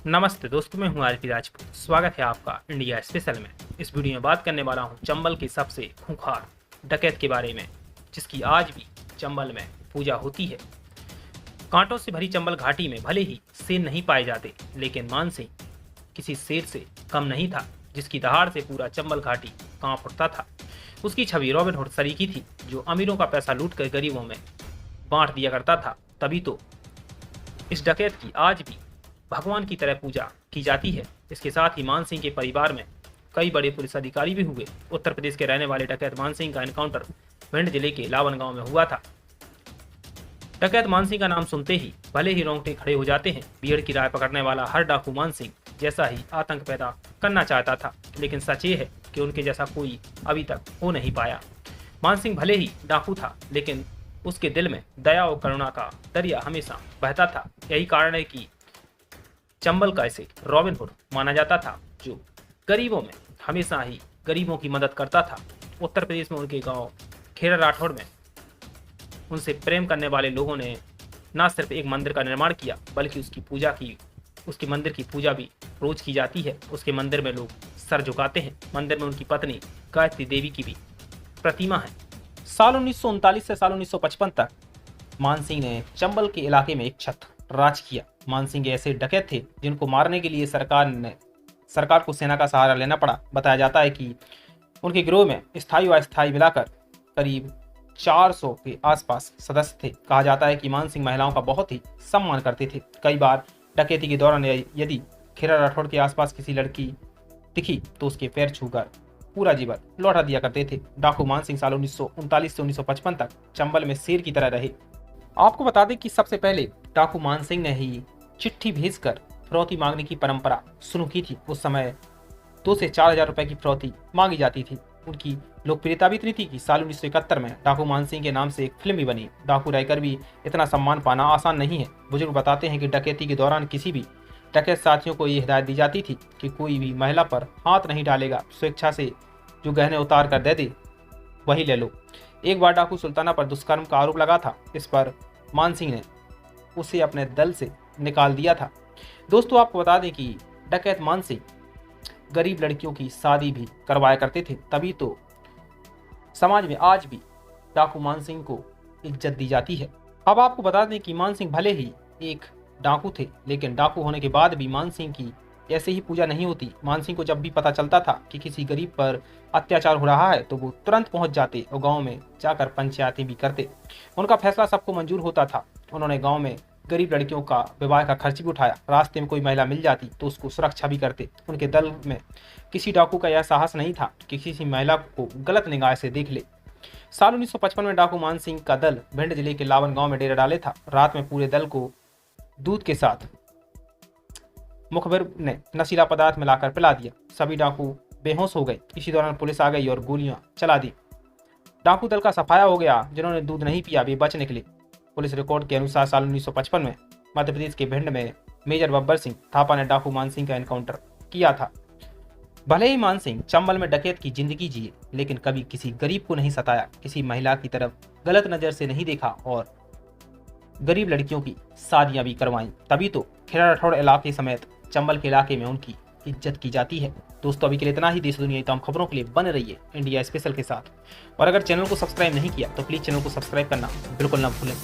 नमस्ते दोस्तों, मैं हूं आरपी राजपूत। स्वागत है आपका इंडिया स्पेशल में। इस वीडियो में बात करने वाला हूं चंबल के सबसे खूंखार डकैत के बारे में, जिसकी आज भी चंबल में पूजा होती है। कांटों से भरी चंबल घाटी में भले ही शेर नहीं पाए जाते, लेकिन मान सिंह किसी शेर से कम नहीं था, जिसकी दहाड़ से पूरा चंबल घाटी कांप उठता था। उसकी छवि रॉबिन हुड सरीखी थी, जो अमीरों का पैसा लूट कर गरीबों में बांट दिया करता था। तभी तो इस डकैत की आज भी भगवान की तरह पूजा की जाती है। इसके साथ ही मान सिंह के परिवार में कई बड़े पुलिस अधिकारी भी हुए। उत्तर प्रदेश के रहने वाले डकैत मान सिंह का एनकाउंटर भिंड जिले के लावन गांव में हुआ था। डकैत मान सिंह का नाम सुनते ही भले ही रोंगटे खड़े हो जाते हैं। भीड़ की राय पकड़ने वाला हर डाकू मान सिंह जैसा ही आतंक पैदा करना चाहता था, लेकिन सच ये है कि उनके जैसा कोई अभी तक हो नहीं पाया। मान सिंह भले ही डाकू था, लेकिन उसके दिल में दया और करुणा का दरिया हमेशा बहता था। यही कारण है कि चंबल का इसे रॉबिन हुड माना जाता था, जो गरीबों में हमेशा ही गरीबों की मदद करता था। उत्तर प्रदेश में उनके गांव खेड़ा राठौड़ में उनसे प्रेम करने वाले लोगों ने न सिर्फ एक मंदिर का निर्माण किया, बल्कि उसके मंदिर की पूजा भी रोज की जाती है। उसके मंदिर में लोग सर झुकाते हैं। मंदिर में उनकी पत्नी गायत्री देवी की भी प्रतिमा है। साल 1939 से साल 1955 तक मान सिंह ने चंबल के इलाके में एक छत्र राज किया। मान सिंह ऐसे डकैत थे जिनको मारने के लिए सरकार को सेना का सहारा लेना पड़ा। बताया जाता है कि उनके गिरोह में स्थायी व अस्थायी मिलाकर करीब 400 के आसपास सदस्य थे। कहा जाता है कि मान सिंह महिलाओं का बहुत ही सम्मान करते थे। कई बार डकैती के दौरान यदि खेड़ा राठौड़ के आसपास किसी लड़की दिखी तो उसके पैर छूकर पूरा जीवन लौटा दिया करते थे। डाकू मान सिंह साल 1939 से 1955 तक चंबल में शेर की तरह रहे। आपको बता दें कि सबसे पहले डाकू मान सिंह ने ही चिट्ठी भेजकर फिरौती मांगने की परंपरा शुरू की थी। उस समय 2 से 4 हजार रुपए की फिरौती मांगी जाती थी। उनकी लोकप्रियता भी इतनी थी कि साल 1971 में डाकू मान सिंह के नाम से एक फिल्म भी बनी। डाकू रहकर भी इतना सम्मान पाना आसान नहीं है। बुजुर्ग बताते हैं कि डकैती के दौरान किसी भी डकैत साथियों को ये हिदायत दी जाती थी कि कोई भी महिला पर हाथ नहीं डालेगा, स्वेच्छा से जो गहने उतार कर दे दे वही ले लो। एक बार डाकू सुल्ताना पर दुष्कर्म का आरोप लगा था। इस पर मान सिंह ने उसे अपने दल से निकाल दिया था। दोस्तों, आपको बता दें कि डकैत मान सिंह गरीब लड़कियों की शादी भी करवाया करते थे। तभी तो समाज में आज भी डाकू मान सिंह को इज्जत दी जाती है। अब आपको बता दें कि मान सिंह भले ही एक डाकू थे, लेकिन डाकू होने के बाद भी मान सिंह की ऐसे ही पूजा नहीं होती। मान सिंह को जब भी पता चलता था कि किसी गरीब पर अत्याचार हो रहा है तो वो तुरंत पहुंच जाते और गांव में जाकर पंचायतें भी करते। उनका फैसला सबको मंजूर होता था। उन्होंने गांव में गरीब लड़कियों का विवाह का खर्च भी उठाया। रास्ते में कोई महिला मिल जाती तो उसको सुरक्षा भी करते। उनके दल में किसी डाकू का यह साहस नहीं था कि किसी महिला को गलत निगाह से देख ले। साल 1955 में डाकू मान सिंह का दल भिंड जिले के लावन गांव में डेरा डाले था। रात में पूरे दल को दूध के साथ मुखबिर ने नशीला पदार्थ मिलाकर पिला दिया। सभी डाकू बेहोश हो गए। इसी दौरान पुलिस आ गई और गोलियां चला दी। डाकू दल का सफाया हो गया। जिन्होंने दूध नहीं पिया वे बच निकले। पुलिस रिकॉर्ड के अनुसार साल 1955 में मध्य प्रदेश के भिंड में मेजर बब्बर सिंह थापा ने डाकू मान सिंह का एनकाउंटर किया था। भले ही मान सिंह चंबल में डकैत की जिंदगी जिए, लेकिन कभी किसी गरीब को नहीं सताया, किसी महिला की तरफ गलत नजर से नहीं देखा और गरीब लड़कियों की शादियां भी करवाई। तभी तो खेड़ा राठौड़ इलाके समेत चंबल के इलाके में उनकी इज्जत की जाती है। दोस्तों, अभी के लिए इतना ही। देश दुनिया की तमाम खबरों के लिए बने रहिए इंडिया स्पेशल के साथ। और अगर चैनल को सब्सक्राइब नहीं किया तो प्लीज चैनल को सब्सक्राइब करना बिल्कुल ना भूलें।